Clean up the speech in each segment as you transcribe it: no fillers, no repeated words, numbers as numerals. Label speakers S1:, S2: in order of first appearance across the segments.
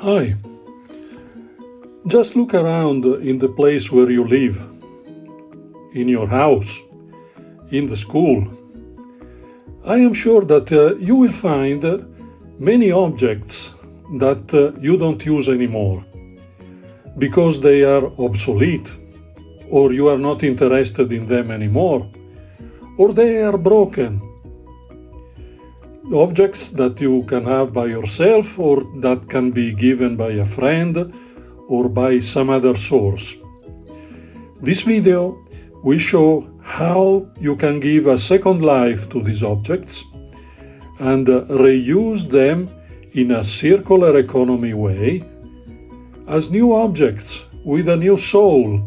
S1: Hi. Just look around in the place where you live, in your house, in the school. I am sure that you will find many objects that you don't use anymore because they are obsolete, or you are not interested in them anymore, or they are broken. Objects that you can have by yourself or that can be given by a friend or by some other source. This video will show how you can give a second life to these objects and reuse them in a circular economy way as new objects with a new soul,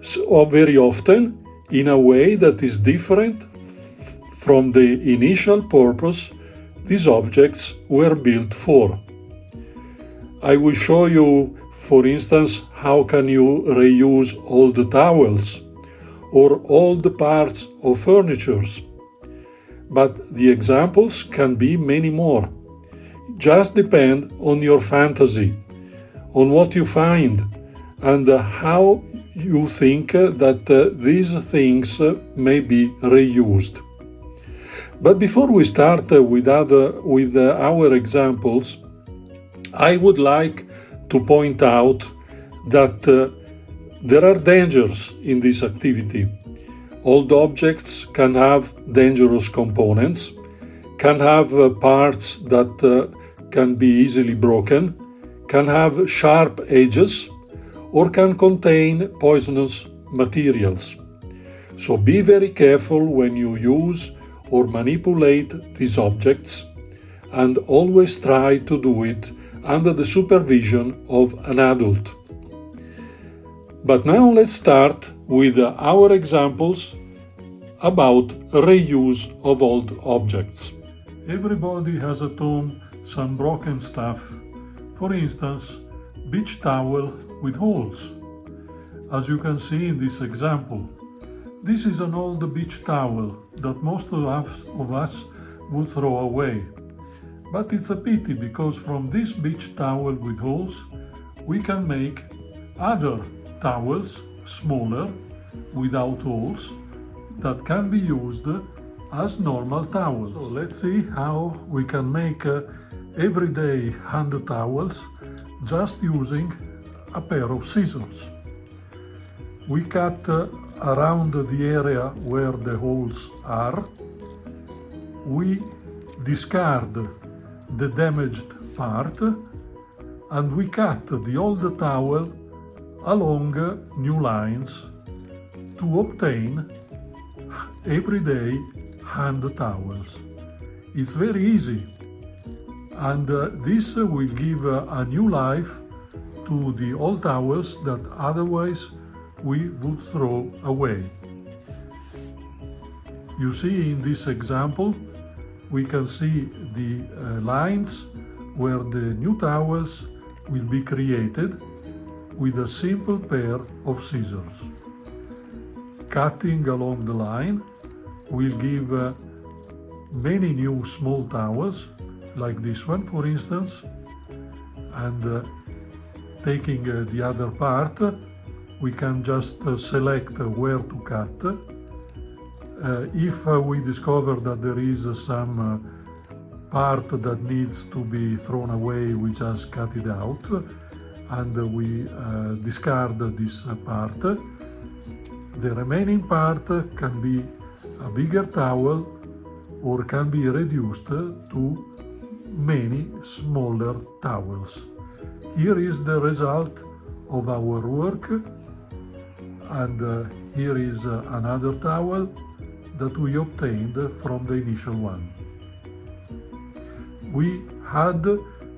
S1: so very often in a way that is different from the initial purpose these objects were built for. I will show you, for instance, how can you reuse old towels or old parts of furniture. But the examples can be many more. Just depend on your fantasy, on what you find, and how you think that these things may be reused. But before we start with our examples, I would like to point out that there are dangers in this activity. Old objects can have dangerous components, can have parts that can be easily broken, can have sharp edges, or can contain poisonous materials. So be very careful when you use or manipulate these objects, and always try to do it under the supervision of an adult. But now let's start with our examples about reuse of old objects. Everybody has at home some broken stuff. For instance, beach towel with holes. As you can see in this example, this is an old beach towel that most of us would throw away. But it's a pity because from this beach towel with holes, we can make other towels, smaller, without holes, that can be used as normal towels. So let's see how we can make everyday hand towels just using a pair of scissors. We cut around the area where the holes are. We discard the damaged part and we cut the old towel along new lines to obtain everyday hand towels. It's very easy, and this will give a new life to the old towels that otherwise we would throw away. You see in this example, we can see the lines where the new towels will be created with a simple pair of scissors. Cutting along the line will give many new small towels, like this one for instance, and taking the other part, we can just select where to cut. If we discover that there is some part that needs to be thrown away, we just cut it out and we discard this part. The remaining part can be a bigger towel or can be reduced to many smaller towels. Here is the result of our work, and here is another towel that we obtained from the initial one. We had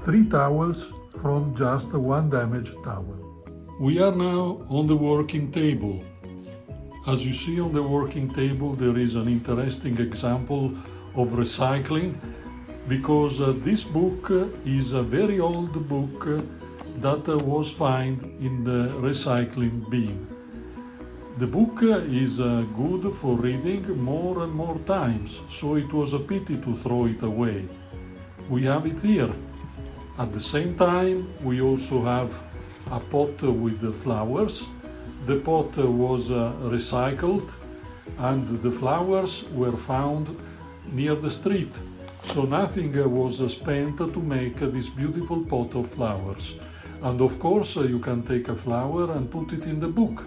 S1: 3 towels from just one damaged towel. We are now on the working table. As you see on the working table, there is an interesting example of recycling, because this book is a very old book that was found in the recycling bin. The book is good for reading more and more times, so it was a pity to throw it away. We have it here. At the same time, we also have a pot with the flowers. The pot was recycled and the flowers were found near the street. So nothing was spent to make this beautiful pot of flowers. And of course, you can take a flower and put it in the book.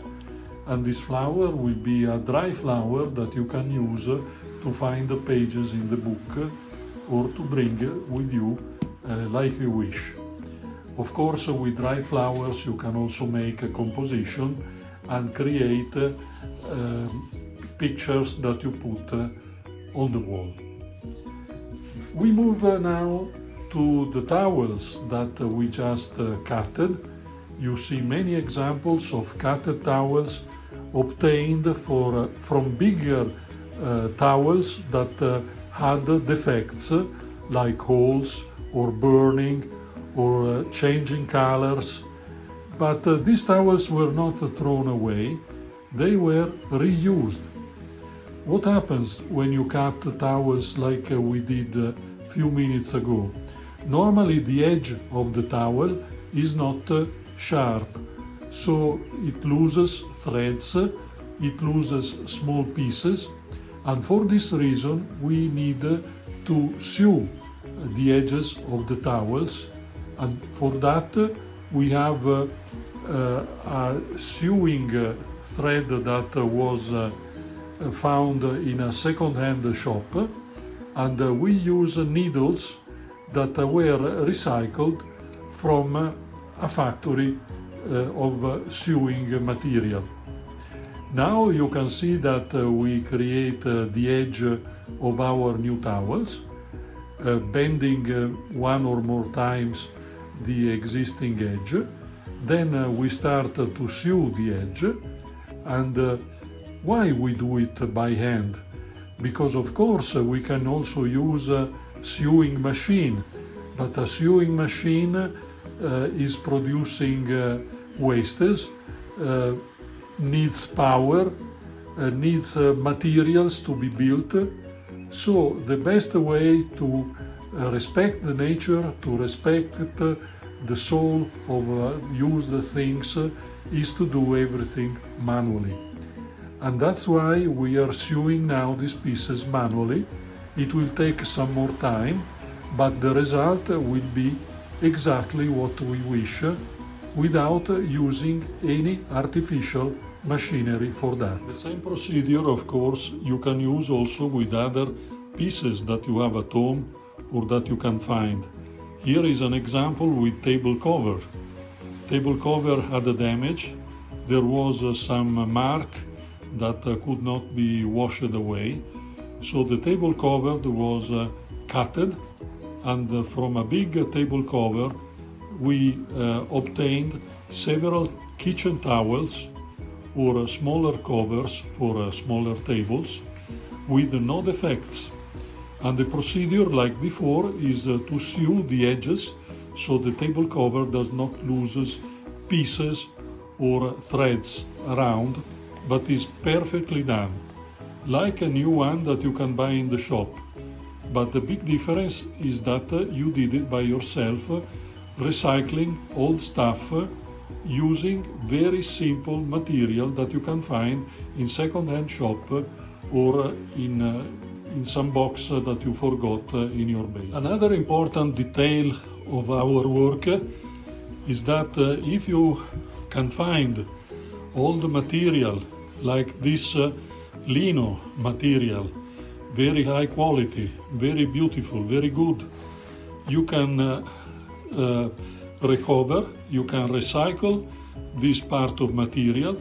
S1: And this flower will be a dry flower that you can use to find the pages in the book or to bring with you like you wish. Of course, with dry flowers you can also make a composition and create pictures that you put on the wall. We move now to the towels that we just cutted. You see many examples of cutted towels obtained from bigger towels that had defects like holes or burning or changing colors. But these towels were not thrown away, they were reused. What happens when you cut towels like we did a few minutes ago? Normally the edge of the towel is not sharp, so it loses threads, it loses small pieces, and for this reason we need to sew the edges of the towels, and for that we have a sewing thread that was found in a second-hand shop, and we use needles that were recycled from a factory of sewing material. Now you can see that we create the edge of our new towels, bending one or more times the existing edge. Then we start to sew the edge. And why we do it by hand? Because of course we can also use a sewing machine, but a sewing machine is producing wastes, needs power, needs materials to be built. So the best way to respect the nature, to respect the soul of used things, is to do everything manually. And that's why we are sewing now these pieces manually. It will take some more time, but the result will be exactly what we wish, without using any artificial machinery for that. The same procedure, of course, you can use also with other pieces that you have at home or that you can find. Here is an example with table cover. Table cover had a damage. There was some mark that could not be washed away. So the table cover was cutted, and from a big table cover we obtained several kitchen towels or smaller covers for smaller tables with no defects. And the procedure, like before, is to sew the edges so the table cover does not lose pieces or threads around, but is perfectly done, like a new one that you can buy in the shop. But the big difference is that you did it by yourself, recycling old stuff using very simple material that you can find in second-hand shop or in some box that you forgot in your base. Another important detail of our work is that if you can find all the material like this lino material, very high quality, very beautiful, very good, you can recover, you can recycle this part of material,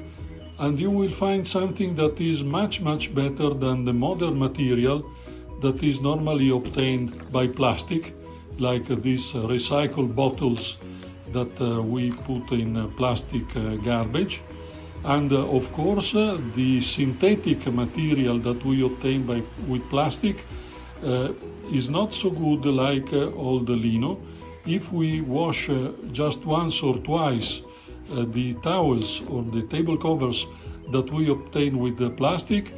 S1: and you will find something that is much better than the modern material that is normally obtained by plastic, like these recycled bottles that we put in plastic garbage. And of course the synthetic material that we obtain with plastic is not so good like all the lino. If we wash just once or twice the towels or the table covers that we obtain with the plastic,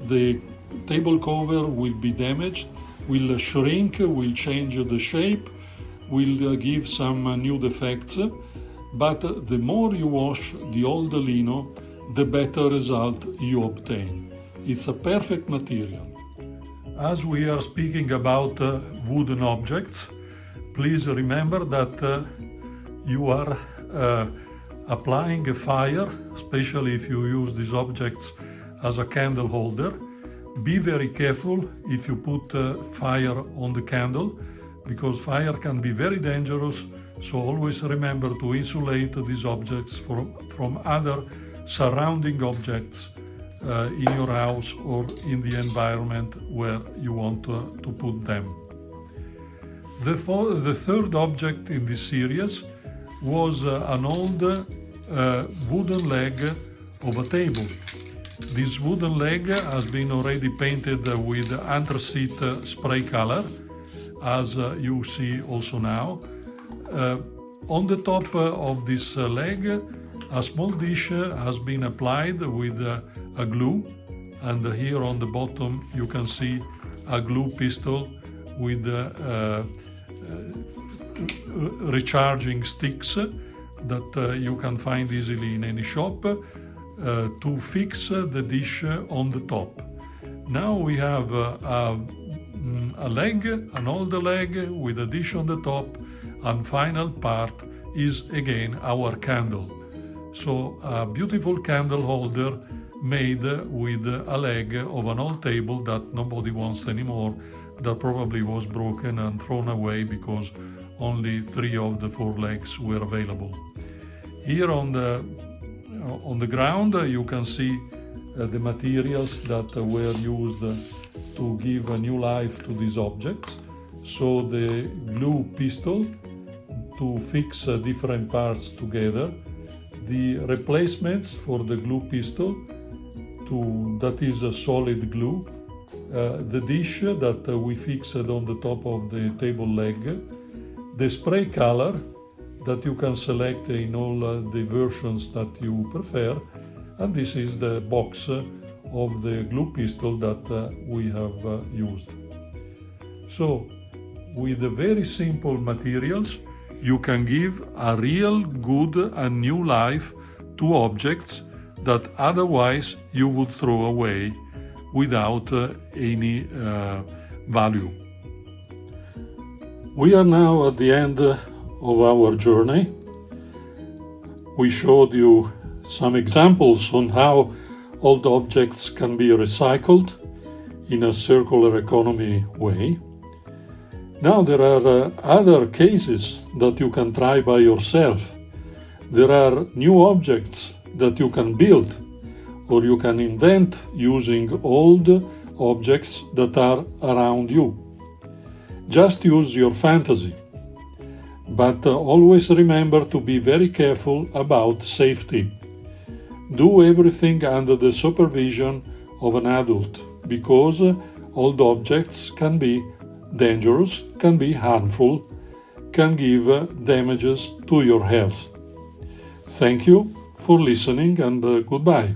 S1: the table cover will be damaged, will shrink, will change the shape, will give some new defects, but the more you wash the old lino, the better result you obtain. It's a perfect material. As we are speaking about wooden objects, please remember that you are applying a fire, especially if you use these objects as a candle holder. Be very careful if you put fire on the candle, because fire can be very dangerous, so always remember to insulate these objects from other surrounding objects in your house or in the environment where you want to put them. The third object in this series was an old wooden leg of a table. This wooden leg has been already painted with anthracite spray color, as you see also now. On the top of this leg, a small dish has been applied with a glue, and here on the bottom you can see a glue pistol with recharging sticks that you can find easily in any shop to fix the dish on the top. Now we have a leg, an old leg with a dish on the top, and final part is again our candle. So a beautiful candle holder made with a leg of an old table that nobody wants anymore, that probably was broken and thrown away because only 3 of the 4 legs were available. Here on the ground you can see the materials that were used to give a new life to these objects. So the glue pistol to fix different parts together, the replacements for the glue pistol that is a solid glue, the dish that we fixed on the top of the table leg, the spray color that you can select in all the versions that you prefer, and this is the box of the glue pistol that we have used. So with the very simple materials you can give a real good and new life to objects that otherwise you would throw away without any value. We are now at the end of our journey. We showed you some examples on how old objects can be recycled in a circular economy way. Now there are other cases that you can try by yourself. There are new objects that you can build, or you can invent using old objects that are around you. Just use your fantasy. But always remember to be very careful about safety. Do everything under the supervision of an adult, because old objects can be dangerous, can be harmful, can give damages to your health. Thank you for listening, and goodbye.